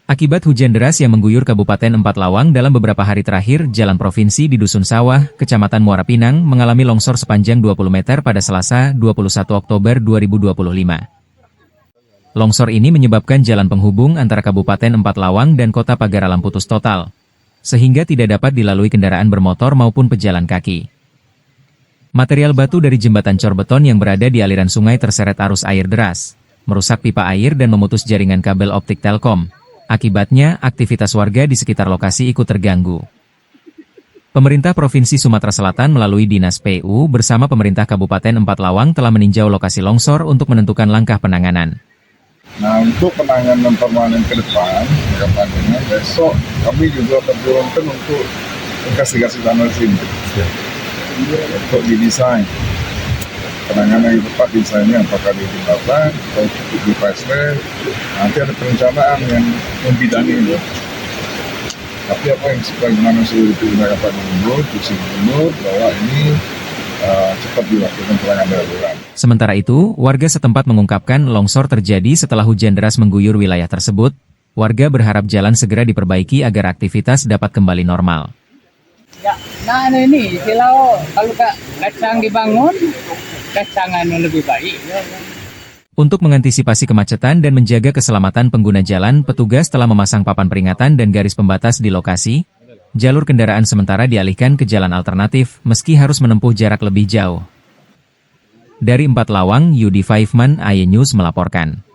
Akibat hujan deras yang mengguyur Kabupaten Empat Lawang dalam beberapa hari terakhir, jalan provinsi di Dusun Sawah, Kecamatan Muara Pinang, mengalami longsor sepanjang 20 meter pada Selasa, 21 Oktober 2025. Longsor ini menyebabkan jalan penghubung antara Kabupaten Empat Lawang dan Kota Pagaralam putus total, sehingga tidak dapat dilalui kendaraan bermotor maupun pejalan kaki. Material batu dari jembatan cor beton yang berada di aliran sungai terseret arus air deras, merusak pipa air dan memutus jaringan kabel optik Telkom. Akibatnya, aktivitas warga di sekitar lokasi ikut terganggu. Pemerintah Provinsi Sumatera Selatan melalui Dinas PU bersama pemerintah Kabupaten Empat Lawang telah meninjau lokasi longsor untuk menentukan langkah penanganan. Nah, untuk penanganan permanen ke depan, besok kami juga terturunkan untuk investigasi tanah sini. Untuk didesain penanganan yang tepat, desainnya apakah di jembatan atau di facelift. Nanti ada perencanaan yang membidangi itu. Tapi apa yang sebagaimana sudah diperintahkan Pak Gubernur, Visi Gubernur, bahwa ini cepat dilakukan penanganan darurat. Sementara itu, warga setempat mengungkapkan longsor terjadi setelah hujan deras mengguyur wilayah tersebut. Warga berharap jalan segera diperbaiki agar aktivitas dapat kembali normal. Ya, nah ini kalau kacang dibangun, kacangan lebih baik. Untuk mengantisipasi kemacetan dan menjaga keselamatan pengguna jalan, petugas telah memasang papan peringatan dan garis pembatas di lokasi. Jalur kendaraan sementara dialihkan ke jalan alternatif, meski harus menempuh jarak lebih jauh. Dari Empat Lawang, Yudi Faifman, IE News melaporkan.